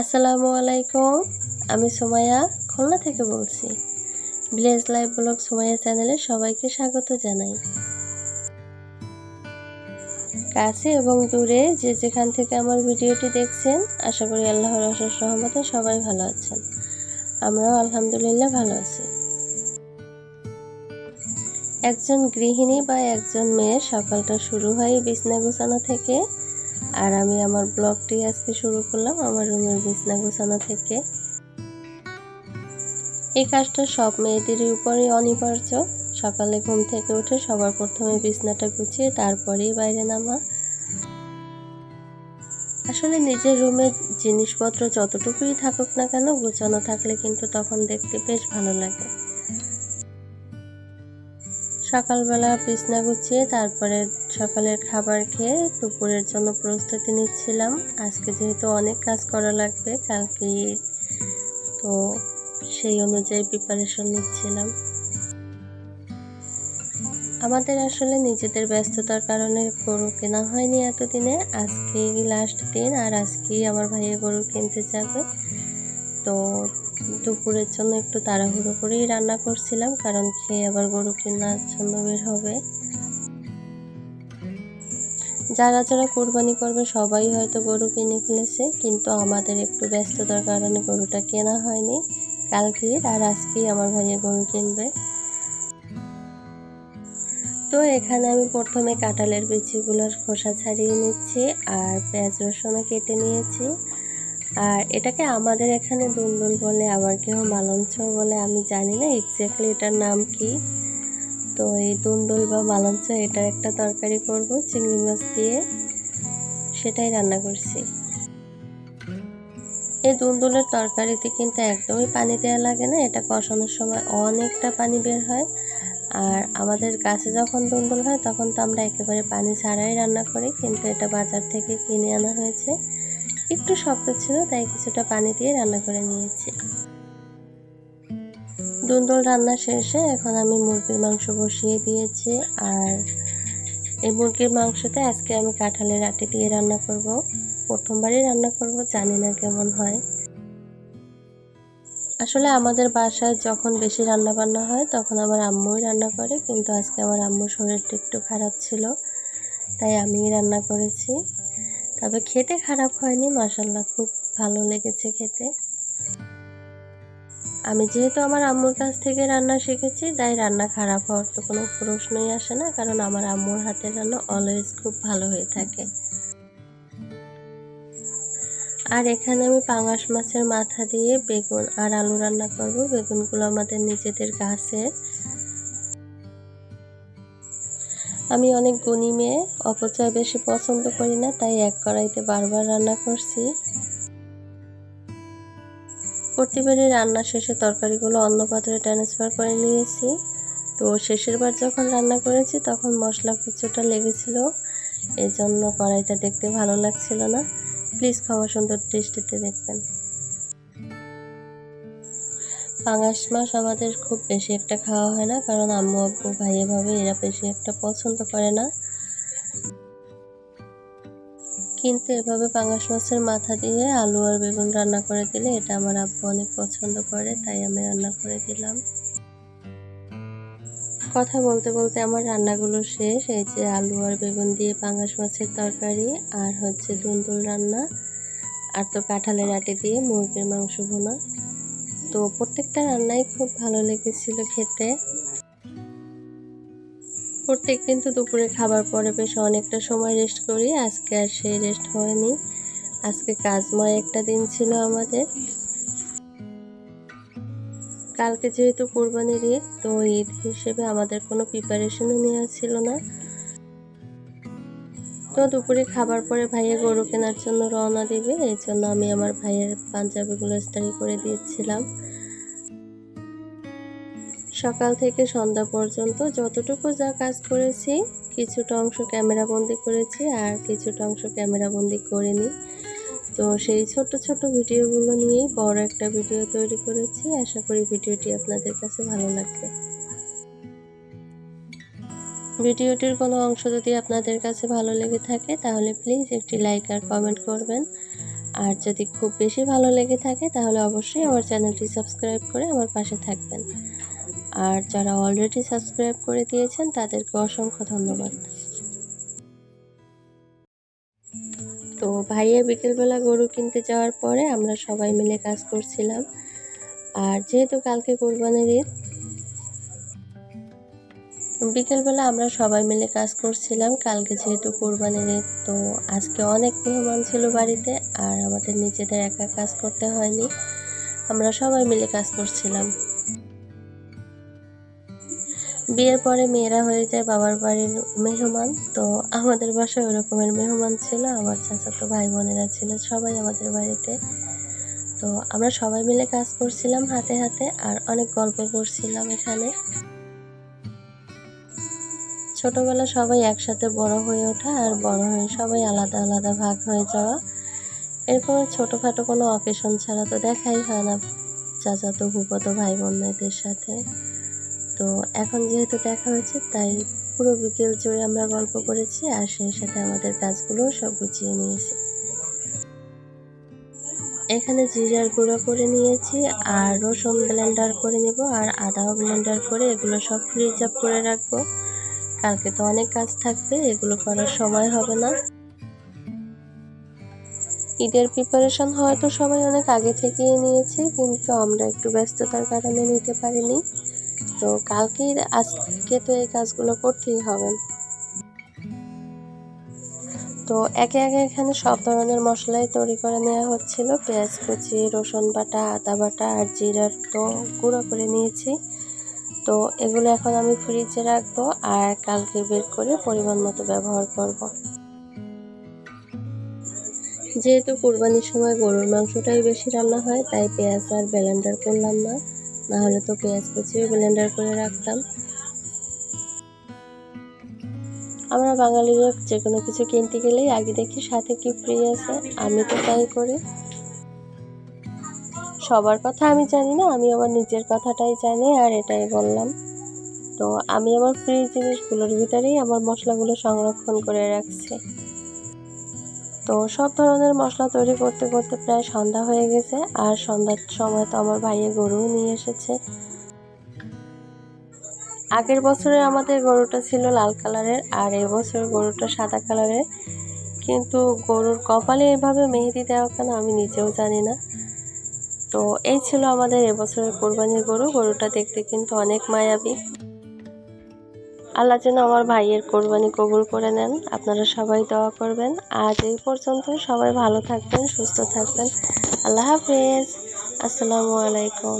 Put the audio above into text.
আসসালামু আলাইকুম। আমি সুমাইয়া খুলনা থেকে বলছি। ভিলেজ লাইফ ব্লগ সুমাইয়া চ্যানেলে সবাইকে স্বাগত জানাই। কাছে এবং দূরে যে যেখান থেকে আমার ভিডিওটি দেখছেন, আশা করি আল্লাহর অশেষ রহমতে সবাই ভালো আছেন। আমরাও আলহামদুলিল্লাহ ভালো আছি। একজন গৃহিণী বা একজন মেয়ের সকালটা শুরু হয় বিছনা গোছানো থেকে। আর আমি আমার ব্লগটি আজকে শুরু করলাম আমার রুমের বিছনা গোছানো থেকে। এই কাজটা সব মেয়েদেরই উপরেই অনিবার্য। সকালে ঘুম থেকে উঠে সবার প্রথমে বিছনাটা গুছিয়ে তারপরেই বাইরে নামা। আসলে নিজের রুমে জিনিসপত্র যতটুকুই থাকুক না কেন, গুছানো থাকলে কিন্তু তখন দেখতে বেশ ভালো লাগে। সকালবেলা বিছনা গুছিয়ে তারপরে সকালের খাবার খেয়ে দুপুরের জন্য প্রস্তুতি নিচ্ছিলাম। আজকে যেহেতু অনেক কাজ করা লাগবে কালকে, তো সেই অনুযায়ী প্রিপারেশন নিচ্ছিলাম। আমাদের আসলে নিজেদের ব্যস্ততার কারণে গরু কেনা হয়নি এতদিনে। আজকেই লাস্ট দিন, আর আজকেই আমার ভাইয়া গরু কিনতে যাবে। তো দুপুরের জন্য একটু তাড়াহুড়ো করেই রান্না করছিলাম, কারণ খেয়ে আবার গরু কেনার জন্য বের হবে। যারা যারা কোরবানি করবে সবাই হয়তো গরু কিনে ফেলেছে, কিন্তু আমাদের একটু ব্যস্ততার কারণে গরুটা কেনা হয়নি। কালকে আর আজকেই আমার ভাইয়া গরু কিনবে। তো এখানে আমি প্রথমে কাঁঠালের বিচিগুলোর খোসা ছাড়িয়ে নিচ্ছি, আর পেঁয়াজ রসুনও কেটে নিয়েছি। আর এটাকে আমাদের এখানে দুন্দুল বলে, আবার কেউ মালঞ্চ বলে, আমি জানি না এক্স্যাক্টলি এটার নাম কি। তো এই দুন্দুল বা মালঞ্চ এটার একটা তরকারি করব চিংড়ি মাছ দিয়ে, সেটাই রান্না করছি। এই দুন্দুলের তরকারিতে কিন্তু একদমই পানি দেওয়া লাগে না, এটা কষানোর সময় অনেকটা পানি বের হয়। আর আমাদের গাছে যখন দুন্দুল হয় তখন তো আমরা একেবারে পানি ছাড়াই রান্না করি, কিন্তু এটা বাজার থেকে কিনে আনা হয়েছে, একটু শক্ত ছিল তাই কিছুটা পানি দিয়ে রান্না করে নিয়েছি। দুন্দুল রান্না শেষে এখন আমি মুরগির মাংস বসিয়ে দিয়েছি। আর এই মুরগির মাংসতে আজকে আমি কাঁঠালের আটি দিয়ে রান্না করব। প্রথমবারই রান্না করব, জানি না কেমন হয়। আসলে আমাদের বাসায় যখন বেশি রান্না বান্না হয় তখন আমার আম্মুই রান্না করে, কিন্তু আজকে আমার আম্মুর শরীরটা একটু খারাপ ছিল, তাই আমিই রান্না করেছি। তবে খেতে খারাপ হয়নি, মাশাআল্লাহ খুব ভালো লেগেছে খেতে। আমি যেহেতু আমার আম্মুর কাছ থেকে রান্না শিখেছি, তাই রান্না খারাপ হওয়ার তো কোনো প্রশ্নই আসে না, কারণ আমার আম্মুর হাতের রান্না অলওয়েজ খুব ভালো হয়ে থাকে। আর এখানে আমি পাঙাশ মাছের মাথা দিয়ে বেগুন আর আলু রান্না করব। বেগুনগুলো আমাদের নিজেদের গাছের। আমি অনেক গুণী মেয়ে, অপচয় বেশি পছন্দ করি না, তাই এক কড়াইতে বারবার রান্না করছি। প্রতিবারই রান্না শেষে তরকারিগুলো অন্য পাত্রে ট্রান্সফার করে নিয়েছি। তো শেষের বার যখন রান্না করেছি তখন মশলা কিছুটা লেগেছিল, এই জন্য কড়াইটা দেখতে ভালো লাগছিল না। প্লিজ ক্ষমা সুন্দর দৃষ্টিতে দেখবেন। পাঙাশ মাছ আমাদের খুব বেশি একটা খাওয়া হয় না, কারণ আম্মু আব্বু ভাইয়া ভাবে এরা বেশি একটা পছন্দ করে না। কিন্তু এভাবে পাঙাশ মাছের মাথা দিয়ে আলু আর বেগুন রান্না করে দিলে এটা আমার আব্বু অনেক পছন্দ করে, তাই আমি রান্না করে দিলাম। কথা বলতে বলতে আমার রান্নাগুলো শেষ। এই যে আলু আর বেগুন দিয়ে পাঙাশ মাছের তরকারি, আর হচ্ছে দুন্দুল রান্না, আর তো কাঁঠালের আটি দিয়ে মুরগির মাংস ভুনা। তো প্রত্যেকটা রান্নাই খুব ভালো লেগেছিল খেতে। প্রত্যেকদিন তো দুপুরে খাবার পরে বেশ অনেকটা সময় রেস্ট করি, আজকে আর সেই রেস্ট হয়নি। আজকে কাজময় একটা দিন ছিল আমাদের। কালকে যেহেতু কোরবানির ঈদ, তো ঈদ হিসেবে আমাদের কোনো প্রিপারেশনও নেওয়া ছিল না। তো দুপুরে খাবার পরে ভাইয়া গরু কেনার জন্য রওনা দিবে, এই জন্য আমি আমার ভাইয়ের পাঞ্জাবিগুলো ইস্ত্রি করে দিয়েছিলাম। সকাল থেকে সন্ধ্যা পর্যন্ত যতটুকু যা কাজ করেছি, কিছুটা অংশ ক্যামেরা বন্দি করেছি আর কিছুটা অংশ ক্যামেরা বন্দি করিনি। তো সেই ছোট ছোট ভিডিওগুলো নিয়েই বড় একটা ভিডিও তৈরি করেছি। আশা করি ভিডিওটি আপনাদের কাছে ভালো লাগবে। ভিডিওটির কোনো অংশ যদি আপনাদের কাছে ভালো লেগে থাকে তাহলে প্লিজ একটি লাইক আর কমেন্ট করবেন। আর যদি খুব বেশি ভালো লেগে থাকে তাহলে অবশ্যই আমার চ্যানেলটি সাবস্ক্রাইব করে আমার পাশে থাকবেন। আর যারা অলরেডি সাবস্ক্রাইব করে দিয়েছেন তাদেরকে অসংখ্য ধন্যবাদ। তো ভাইয়া বিকেলবেলা গরু কিনতে যাওয়ার পরে আমরা সবাই মিলে কাজ করছিলাম। আর যেহেতু কালকে কোরবানির ঈদ, বিকেলবেলা আমরা সবাই মিলে কাজ করছিলাম। কালকে যেহেতু কোরবানির ঈদ, তো আজকে অনেক মেহমান ছিল বাড়িতে, আর আমাদের নিজেদের একা কাজ করতে হয়নি, আমরা সবাই মিলে কাজ করছিলাম। বিয়ের পরে মেয়েরা হয়ে যায় বাবার বাড়ির মেহমান, তো আমাদের বাসায় ওরকমের মেহমান ছিল। আমার চাচাতো ভাই বোনেরা ছিল সবাই আমাদের বাড়িতে। তো আমরা সবাই মিলে কাজ করছিলাম হাতে হাতে, আর অনেক গল্প করছিলাম এখানে। ছোটবেলা সবাই একসাথে বড় হয়ে ওঠা, আর বড় হয়ে সবাই আলাদা আলাদা ভাগ হয়ে যাওয়া, এরকম ছোটোখাটো কোনো অকেশন ছাড়া তো দেখাই হয় না চাচাতো ফুফাতো ভাই বোনদের সাথে। তো এখন যেহেতু দেখা হয়েছে, তাই পুরো বিকেল জুড়ে আমরা গল্প করেছি, আর সেই সাথে আমাদের কাজগুলোও সব গুছিয়ে নিয়েছি। এখানে জিরার গুঁড়ো করে নিয়েছি, আর রসুন ব্লেন্ডার করে নেব, আর আদাও ব্লেন্ডার করে এগুলো সব ফ্রিজ আপ করে রাখবো। কালকে তো অনেক কাজ থাকবে, এগুলো করার সময় হবে না। ঈদের প্রিপারেশন হয়তো সবাই অনেক আগে থেকেই নিয়েছে, কিন্তু আমরা একটু ব্যস্ততার কারণে নিতে পারিনি। তো কালকে আজকে তো এই কাজগুলো করতেই হবে। তো একে একে এখানে সব ধরনের মশলাই তৈরি করে নেওয়া হচ্ছিল। পেঁয়াজ কুচি, রসুন বাটা, আদা বাটা, আর জিরার তো গুঁড়ো করে নিয়েছি। তো এগুলো এখন আমি ফ্রিজে রাখবো, আর কালকে বের করে পরিমাণ মতো ব্যবহার করব। যেহেতু কোরবানির সময় গরুর মাংসটাই বেশি রান্না হয়, তাই পেঁয়াজ আর ব্লেন্ডার করলাম না, নাহলে তো পেঁয়াজ কুচিও ব্লেন্ডার করে রাখতাম। আমরা বাঙালিরা যে কোনো কিছু কিনতে গেলেই আগে দেখি সাথে কি ফ্রি আছে, আমি তো তাই করি। সবার কথা আমি জানি না, আমি আমার নিজের কথাটাই জানি, আর এটাই বললাম। তো আমি আমার ফ্রি জিনিসগুলোর ভিতরেই আমার মশলাগুলো সংরক্ষণ করে রাখছি। তো সব ধরনের মশলা তৈরি করতে করতে প্রায় সন্ধ্যা হয়ে গেছে, আর সন্ধ্যার সময় তো আমার ভাইয়ের গরুও নিয়ে এসেছে। আগের বছরে আমাদের গরুটা ছিল লাল কালারের, আর এবছর গরুটা সাদা কালারের। কিন্তু গরুর কপালে এভাবে মেহেদি দেওয়া কেন আমি নিজেও জানি না। তো এই ছিল আমাদের এবছরের কোরবানির গরু। গরুটা দেখতে কিন্তু অনেক মায়াবী। আল্লাহ যেন আমার ভাইয়ের কোরবানি কবুল করে নেন। আপনারা সবাই দোয়া করবেন। আজ এই পর্যন্ত, সবাই ভালো থাকবেন, সুস্থ থাকবেন। আল্লাহ হাফেজ। আসসালামু আলাইকুম।